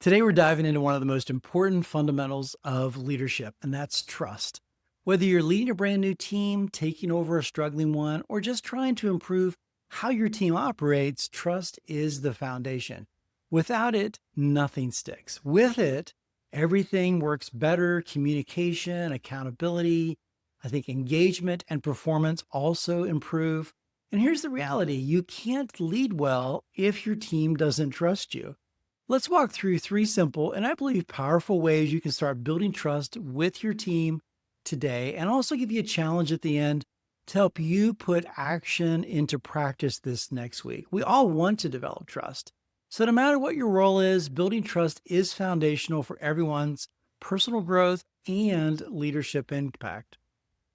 Today, we're diving into one of the most important fundamentals of leadership, and that's trust. Whether you're leading a brand new team, taking over a struggling one, or just trying to improve how your team operates, trust is the foundation. Without it, nothing sticks. With it, everything works better. Communication, accountability, I think engagement and performance also improve. And here's the reality: you can't lead well if your team doesn't trust you. Let's walk through three simple and I believe powerful ways you can start building trust with your team today, and also give you a challenge at the end to help you put action into practice this next week. We all want to develop trust. So, no matter what your role is, building trust is foundational for everyone's personal growth and leadership impact.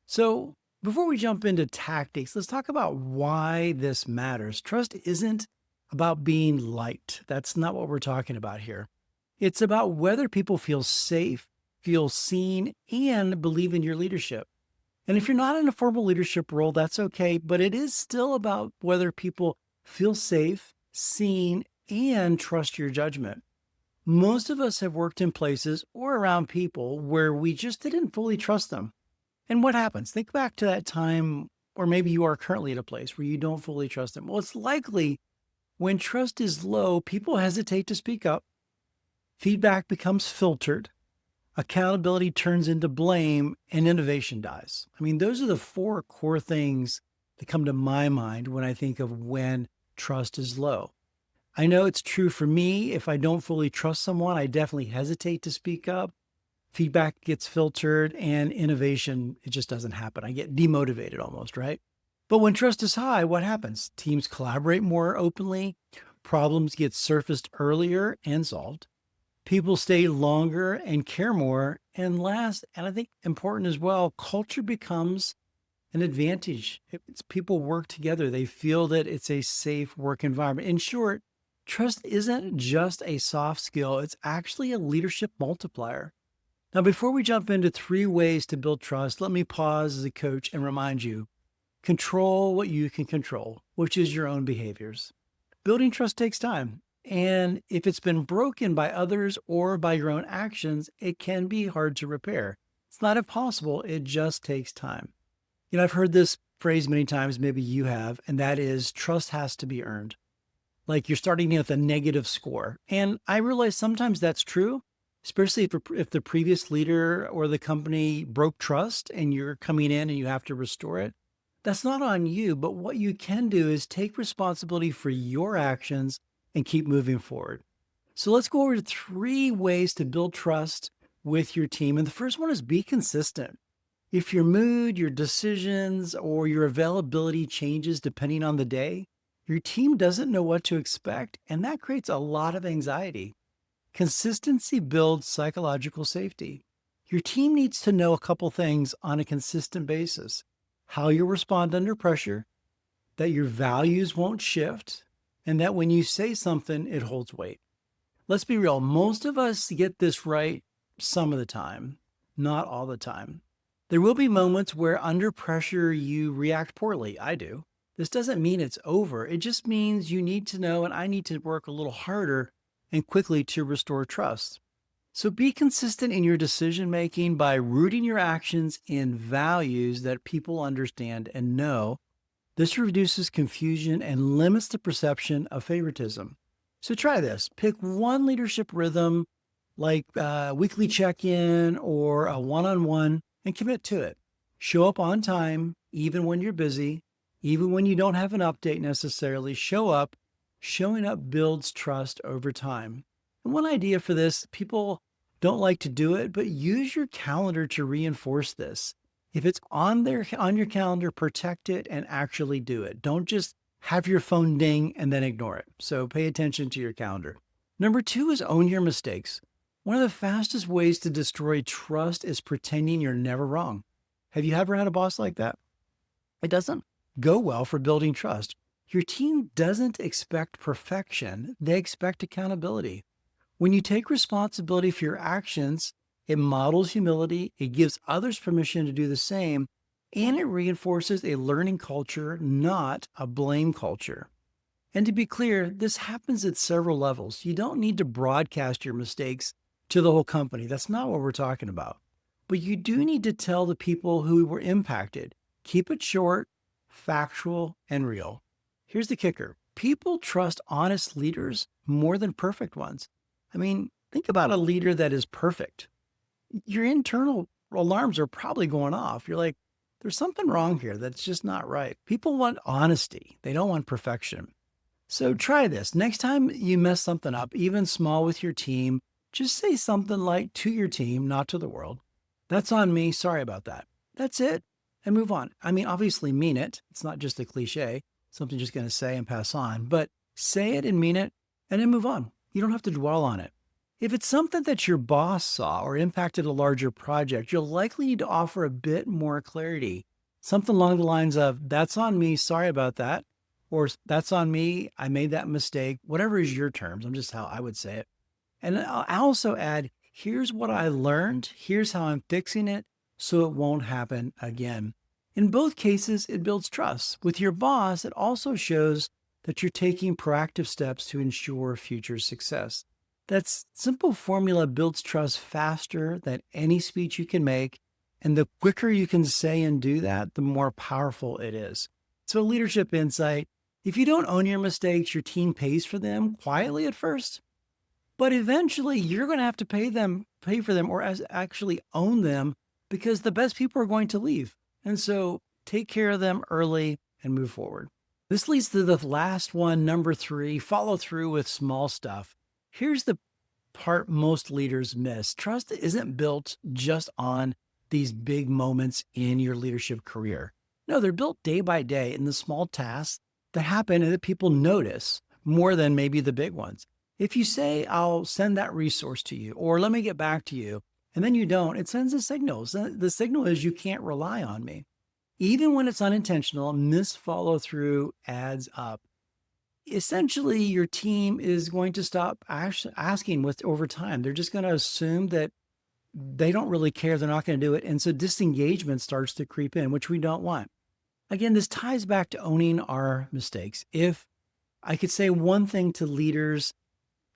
So, before we jump into tactics, let's talk about why this matters. Trust isn't about being liked. That's not what we're talking about here. It's about whether people feel safe, feel seen, and believe in your leadership. And if you're not in a formal leadership role, that's okay, but it is still about whether people feel safe, seen, and trust your judgment. Most of us have worked in places or around people where we just didn't fully trust them. And what happens? Think back to that time, or maybe you are currently at a place where you don't fully trust them. Well, it's likely when trust is low, people hesitate to speak up, feedback becomes filtered, accountability turns into blame, and innovation dies. I mean, those are the four core things that come to my mind when I think of when trust is low. I know it's true for me. If I don't fully trust someone, I definitely hesitate to speak up. Feedback gets filtered and innovation, it just doesn't happen. I get demotivated almost, right? But when trust is high, what happens? Teams collaborate more openly, problems get surfaced earlier and solved, people stay longer and care more, and last, and I think important as well, culture becomes an advantage. It's people work together. They feel that it's a safe work environment. In short, trust isn't just a soft skill, it's actually a leadership multiplier. Now, before we jump into three ways to build trust, let me pause as a coach and remind you: control what you can control, which is your own behaviors. Building trust takes time. And if it's been broken by others or by your own actions, it can be hard to repair. It's not impossible, it just takes time. I've heard this phrase many times, maybe you have, and that is trust has to be earned. Like you're starting with a negative score. And I realize sometimes that's true, especially if the previous leader or the company broke trust and you're coming in and you have to restore it. That's not on you, but what you can do is take responsibility for your actions and keep moving forward. So let's go over to three ways to build trust with your team. And the first one is be consistent. If your mood, your decisions, or your availability changes depending on the day, your team doesn't know what to expect, and that creates a lot of anxiety. Consistency builds psychological safety. Your team needs to know a couple things on a consistent basis: how you respond under pressure, that your values won't shift, and that when you say something, it holds weight. Let's be real. Most of us get this right some of the time, not all the time. There will be moments where under pressure you react poorly. I do. This doesn't mean it's over. It just means you need to know, and I need to work a little harder and quickly to restore trust. So be consistent in your decision making by rooting your actions in values that people understand and know. This reduces confusion and limits the perception of favoritism. So try this. Pick one leadership rhythm, like a weekly check-in or a one-on-one, and commit to it. Show up on time, even when you're busy, even when you don't have an update necessarily. Show up. Showing up builds trust over time. And one idea for this: people don't like to do it, but use your calendar to reinforce this. If it's on your calendar, protect it and actually do it. Don't just have your phone ding and then ignore it. So pay attention to your calendar. Number two is own your mistakes. One of the fastest ways to destroy trust is pretending you're never wrong. Have you ever had a boss like that? It doesn't go well for building trust. Your team doesn't expect perfection, they expect accountability. When you take responsibility for your actions, it models humility, it gives others permission to do the same, and it reinforces a learning culture, not a blame culture. And to be clear, this happens at several levels. You don't need to broadcast your mistakes to the whole company. That's not what we're talking about. But you do need to tell the people who were impacted. Keep it short, factual, and real. Here's the kicker. People trust honest leaders more than perfect ones. I mean, think about a leader that is perfect. Your internal alarms are probably going off. You're like, there's something wrong here that's just not right. People want honesty. They don't want perfection. So try this. Next time you mess something up, even small with your team, just say something like to your team, not to the world. That's on me. Sorry about that. That's it. And move on. I mean, obviously mean it. It's not just a cliche, something you're just going to say and pass on, but say it and mean it and then move on. You don't have to dwell on it. If it's something that your boss saw or impacted a larger project, you'll likely need to offer a bit more clarity. Something along the lines of, that's on me. Sorry about that. Or that's on me. I made that mistake. Whatever is your terms. I'm just how I would say it. And I'll also add, here's what I learned. Here's how I'm fixing it so it won't happen again. In both cases, it builds trust. With your boss, it also shows that you're taking proactive steps to ensure future success. That simple formula builds trust faster than any speech you can make. And the quicker you can say and do that, the more powerful it is. So, leadership insight: if you don't own your mistakes, your team pays for them quietly at first. But eventually, you're going to have to pay for them, or actually own them, because the best people are going to leave. And so take care of them early and move forward. This leads to the last one, number 3, follow through with small stuff. Here's the part most leaders miss. Trust isn't built just on these big moments in your leadership career. No, they're built day by day in the small tasks that happen and that people notice more than maybe the big ones. If you say, I'll send that resource to you, or let me get back to you, and then you don't, it sends a signal. The signal is you can't rely on me. Even when it's unintentional, misfollow through adds up. Essentially, your team is going to stop asking over time. They're just going to assume that they don't really care. They're not going to do it. And so disengagement starts to creep in, which we don't want. Again, this ties back to owning our mistakes. If I could say one thing to leaders,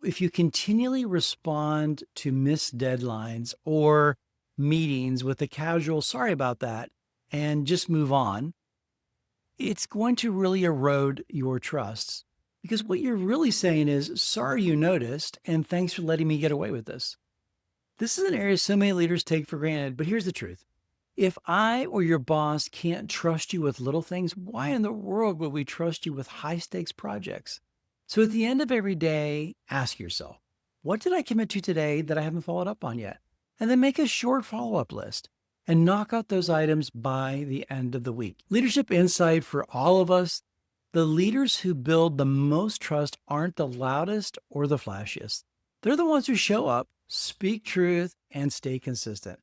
if you continually respond to missed deadlines or meetings with a casual, sorry about that, and just move on, it's going to really erode your trust. Because what you're really saying is, sorry you noticed, and thanks for letting me get away with this. This is an area so many leaders take for granted, but here's the truth. If I or your boss can't trust you with little things, why in the world would we trust you with high-stakes projects? So at the end of every day, ask yourself, what did I commit to today that I haven't followed up on yet? And then make a short follow-up list and knock out those items by the end of the week. Leadership insight for all of us: the leaders who build the most trust aren't the loudest or the flashiest. They're the ones who show up, speak truth, and stay consistent,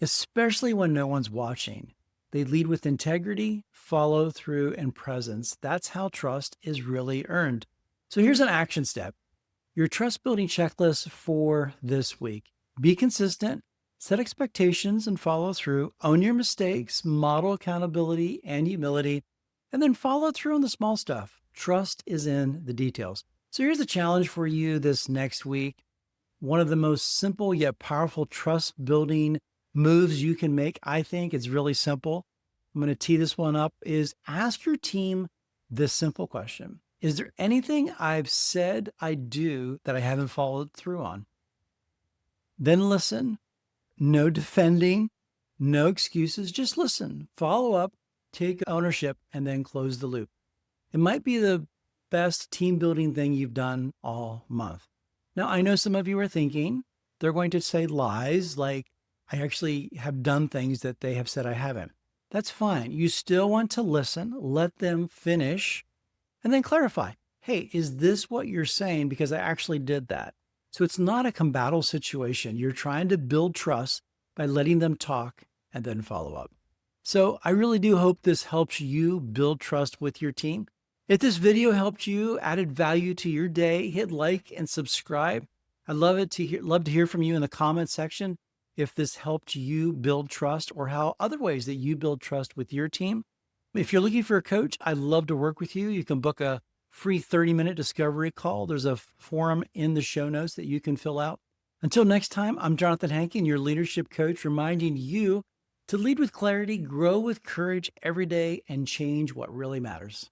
especially when no one's watching. They lead with integrity, follow through, and presence. That's how trust is really earned. So here's an action step. Your trust building checklist for this week. Be consistent, set expectations and follow through, own your mistakes, model accountability and humility, and then follow through on the small stuff. Trust is in the details. So here's the challenge for you this next week. One of the most simple yet powerful trust building moves you can make, I think it's really simple. I'm going to tee this one up, is ask your team this simple question. Is there anything I've said I do that I haven't followed through on? Then listen. No defending, no excuses, just listen, follow up, take ownership, and then close the loop. It might be the best team building thing you've done all month. Now, I know some of you are thinking they're going to say lies like, I actually have done things that they have said I haven't. That's fine. You still want to listen, let them finish, and then clarify. Hey, is this what you're saying? Because I actually did that. So it's not a combative situation. You're trying to build trust by letting them talk and then follow up. So I really do hope this helps you build trust with your team. If this video helped you, added value to your day, hit like and subscribe. I'd love to hear from you in the comments section if this helped you build trust or how other ways that you build trust with your team. If you're looking for a coach, I'd love to work with you. You can book a free 30-minute discovery call. There's a form in the show notes that you can fill out. Until next time, I'm Jonathan Hankin, your leadership coach, reminding you to lead with clarity, grow with courage every day, and change what really matters.